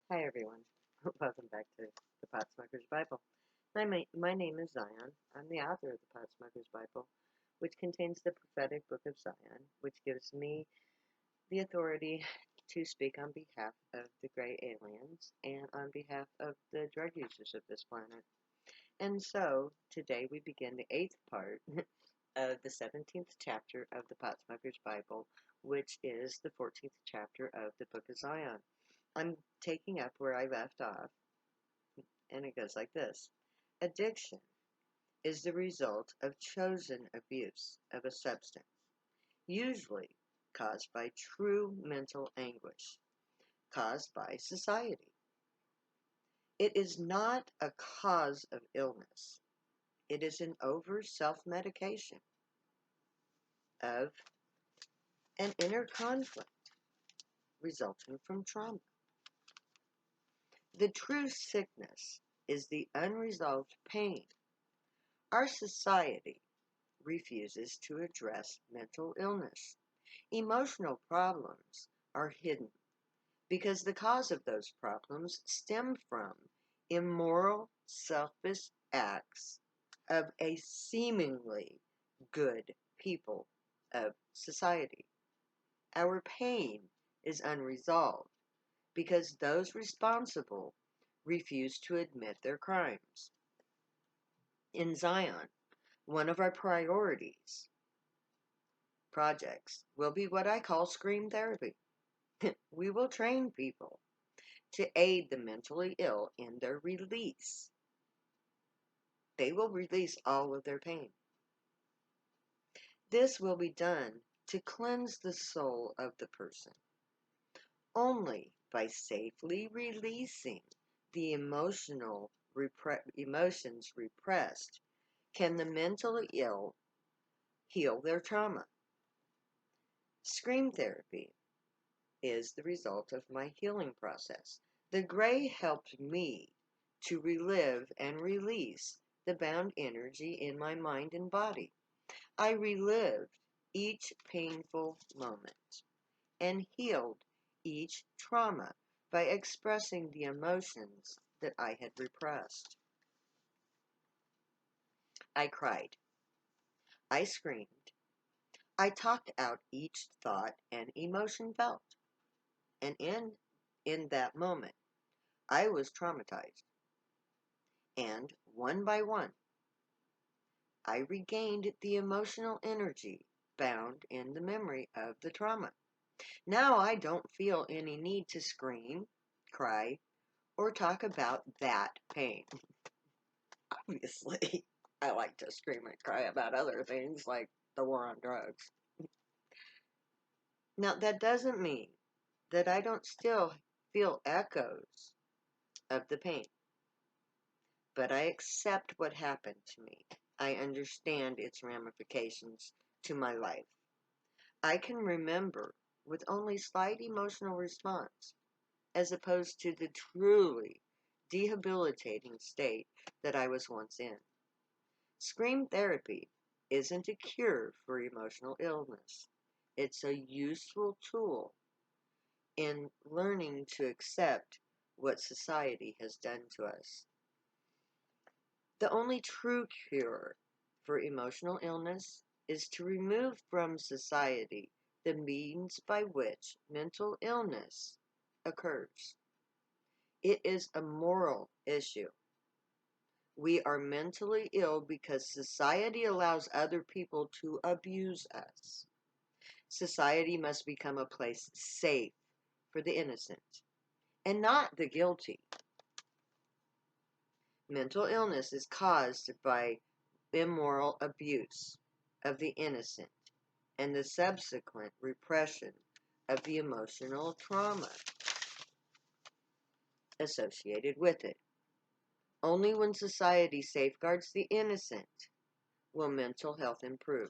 Hi everyone. Welcome back to the Pot Smoker's Bible. My name is Zion. I'm the author of the Pot Smoker's Bible, which contains the prophetic book of Zion, which gives me the authority to speak on behalf of the gray aliens and on behalf of the drug users of this planet. And so today we begin the eighth part of the 17th chapter of the Pot Smoker's Bible, which is the 14th chapter of the book of Zion. I'm taking up where I left off, and it goes like this. Addiction is the result of chosen abuse of a substance, usually caused by true mental anguish, caused by society. It is not a cause of illness. It is an over self-medication of an inner conflict resulting from trauma. The true sickness is the unresolved pain. Our society refuses to address mental illness. Emotional problems are hidden because the cause of those problems stem from immoral, selfish acts of a seemingly good people of society. Our pain is unresolved because those responsible refuse to admit their crimes. In Zion, one of our projects will be what I call scream therapy. We will train people to aid the mentally ill in their release. They will release all of their pain. This will be done to cleanse the soul of the person. Only by safely releasing the emotions repressed can the mentally ill heal their trauma. Scream therapy is the result of my healing process. The gray helped me to relive and release the bound energy in my mind and body. I relived each painful moment and healed each trauma by expressing the emotions that I had repressed. I cried. I screamed. I talked out each thought and emotion felt. And in that moment, I was traumatized. And one by one, I regained the emotional energy bound in the memory of the trauma. Now I don't feel any need to scream, cry, or talk about that pain. Obviously, I like to scream and cry about other things like the war on drugs. Now, that doesn't mean that I don't still feel echoes of the pain, but I accept what happened to me. I understand its ramifications to my life. I can remember with only slight emotional response, as opposed to the truly debilitating state that I was once in. Scream therapy isn't a cure for emotional illness. It's a useful tool in learning to accept what society has done to us. The only true cure for emotional illness is to remove from society the means by which mental illness occurs. It is a moral issue. We are mentally ill because society allows other people to abuse us. Society must become a place safe for the innocent and not the guilty. Mental illness is caused by immoral abuse of the innocent and the subsequent repression of the emotional trauma associated with it. Only when society safeguards the innocent will mental health improve.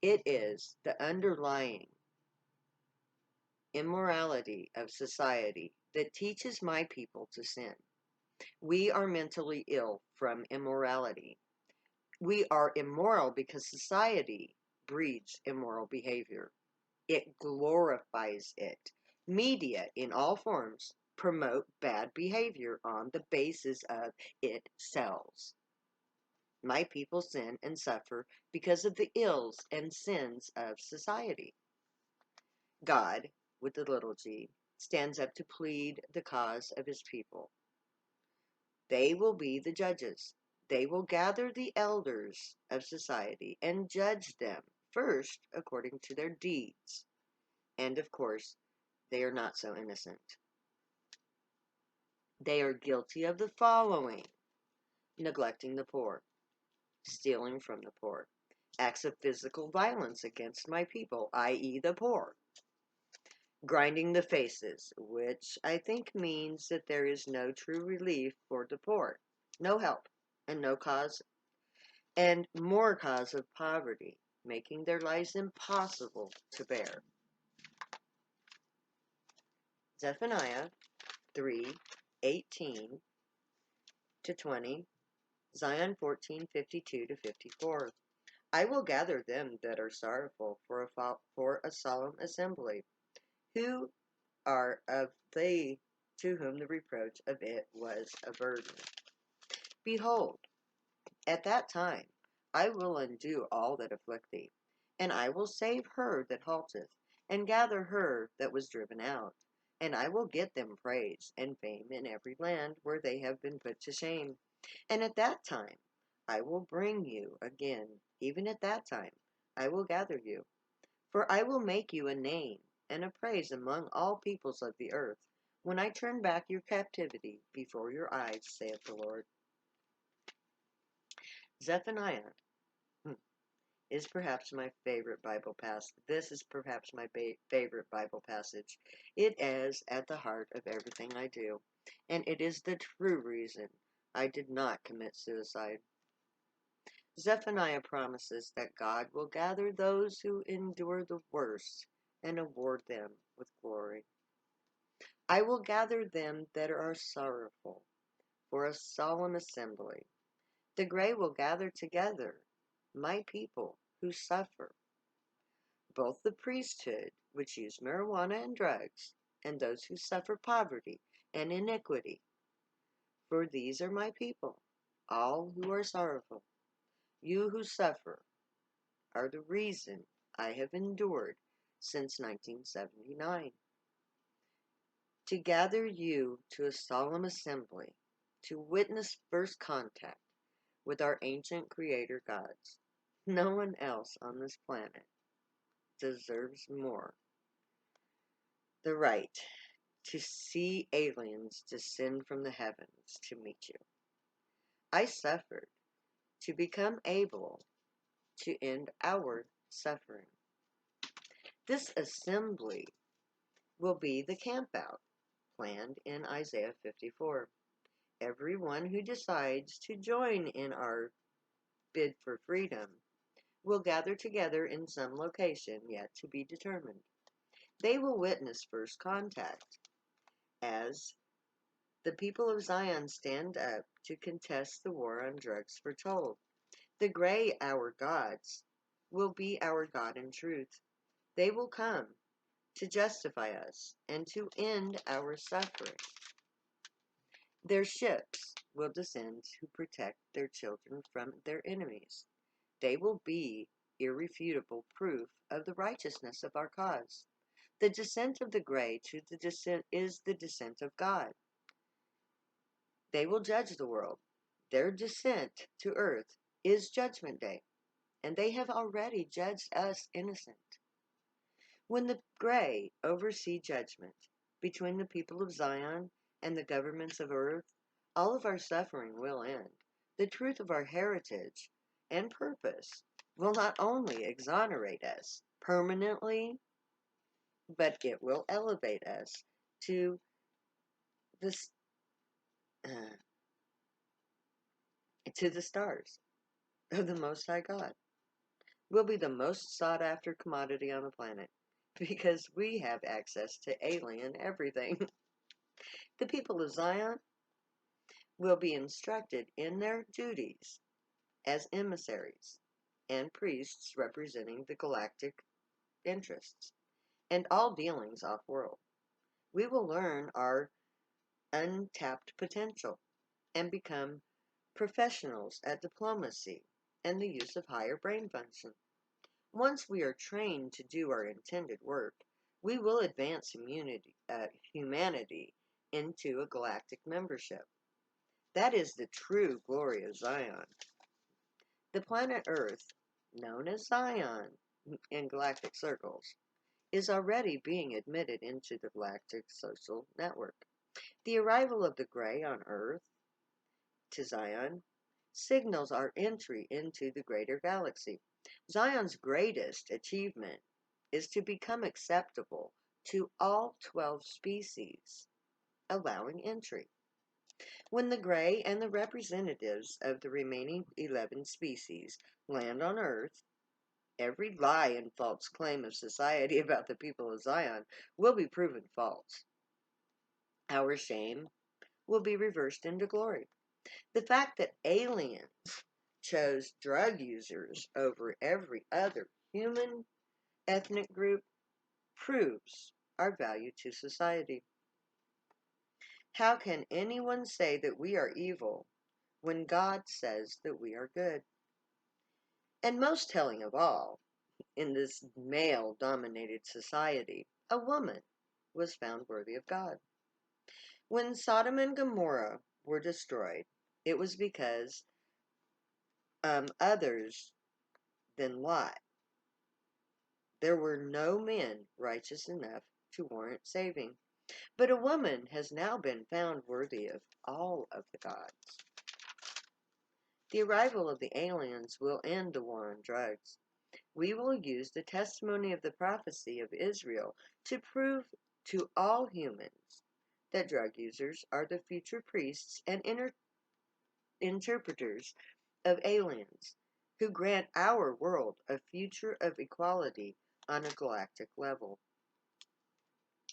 It is the underlying immorality of society that teaches my people to sin. We are mentally ill from immorality. We are immoral because society breeds immoral behavior. It glorifies it. Media in all forms promote bad behavior on the basis of it sells. My people sin and suffer because of the ills and sins of society. God, with the little g, stands up to plead the cause of his people. They will be the judges. They will gather the elders of society and judge them, first according to their deeds. And of course, they are not so innocent. They are guilty of the following: neglecting the poor, stealing from the poor, acts of physical violence against my people, i.e., the poor, grinding the faces, which I think means that there is no true relief for the poor, no help, and no cause, and more cause of poverty, making their lives impossible to bear. Zephaniah 3:18 to 20, Zion 14:52 to 54. I will gather them that are sorrowful for a solemn assembly, who are of they to whom the reproach of it was a burden. Behold, at that time I will undo all that afflict thee, and I will save her that halteth, and gather her that was driven out, and I will get them praise and fame in every land where they have been put to shame. And at that time I will bring you again, even at that time I will gather you. For I will make you a name and a praise among all peoples of the earth, when I turn back your captivity before your eyes, saith the Lord. Zephaniah is perhaps my favorite Bible passage. This is perhaps my favorite Bible passage. It is at the heart of everything I do, and it is the true reason I did not commit suicide. Zephaniah promises that God will gather those who endure the worst and award them with glory. I will gather them that are sorrowful for a solemn assembly. The gray will gather together my people who suffer, both the priesthood, which use marijuana and drugs, and those who suffer poverty and iniquity. For these are my people, all who are sorrowful. You who suffer are the reason I have endured since 1979. To gather you to a solemn assembly, to witness first contact with our ancient creator gods. No one else on this planet deserves more the right to see aliens descend from the heavens to meet you. I suffered to become able to end our suffering. This assembly will be the campout planned in Isaiah 54. Everyone who decides to join in our bid for freedom will gather together in some location yet to be determined. They will witness first contact as the people of Zion stand up to contest the war on drugs foretold. The gray, our gods, will be our God in truth. They will come to justify us and to end our suffering. Their ships will descend to protect their children from their enemies. They will be irrefutable proof of the righteousness of our cause. The descent of the gray to the descent is the descent of God. They will judge the world. Their descent to earth is judgment day, and they have already judged us innocent. When the gray oversee judgment between the people of Zion and the governments of earth, all of our suffering will end. The truth of our heritage and purpose will not only exonerate us permanently, but it will elevate us to the uh, to the stars of the Most High God. We'll be the most sought after commodity on the planet because we have access to alien everything. The people of Zion will be instructed in their duties as emissaries and priests representing the galactic interests and all dealings off-world. we will learn our untapped potential and become professionals at diplomacy and the use of higher brain function. Once we are trained to do our intended work, we will advance humanity into a galactic membership. That is the true glory of Zion. The planet Earth, known as Zion in galactic circles, is already being admitted into the galactic social network. The arrival of the gray on Earth to Zion signals our entry into the greater galaxy. Zion's greatest achievement is to become acceptable to all 12 species, allowing entry. When the gray and the representatives of the remaining 11 species land on Earth, every lie and false claim of society about the people of Zion will be proven false. Our shame will be reversed into glory. The fact that aliens chose drug users over every other human ethnic group proves our value to society. How can anyone say that we are evil when God says that we are good? And most telling of all, in this male dominated society, a woman was found worthy of God. When Sodom and Gomorrah were destroyed, it was because others than Lot. There were no men righteous enough to warrant saving. But a woman has now been found worthy of all of the gods. The arrival of the aliens will end the war on drugs. We will use the testimony of the prophecy of Israel to prove to all humans that drug users are the future priests and interpreters of aliens who grant our world a future of equality on a galactic level.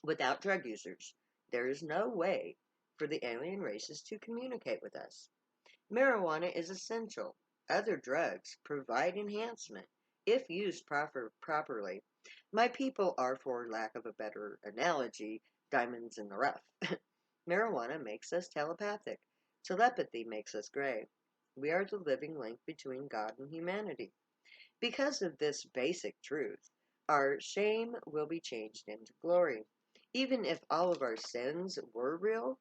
Without drug users, there is no way for the alien races to communicate with us. Marijuana is essential. Other drugs provide enhancement if used properly. My people are, for lack of a better analogy, diamonds in the rough. Marijuana makes us telepathic. Telepathy makes us gray. We are the living link between God and humanity. Because of this basic truth, our shame will be changed into glory. Even if all of our sins were real,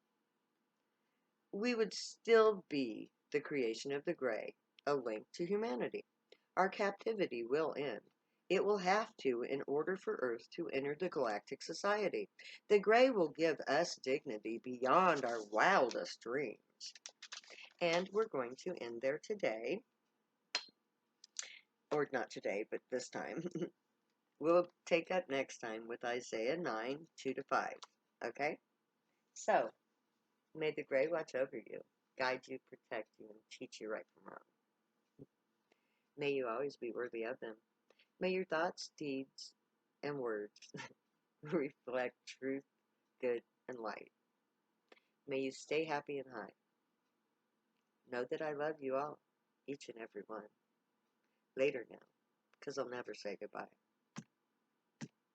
we would still be the creation of the gray, a link to humanity. Our captivity will end. It will have to in order for Earth to enter the galactic society. The gray will give us dignity beyond our wildest dreams. And we're going to end there today. Or not today, but this time. We'll take up next time with Isaiah 9, 2-5. Okay? So, may the gray watch over you, guide you, protect you, and teach you right from wrong. May you always be worthy of them. May your thoughts, deeds, and words reflect truth, good, and light. May you stay happy and high. Know that I love you all, each and every one. Later now, because I'll never say goodbye.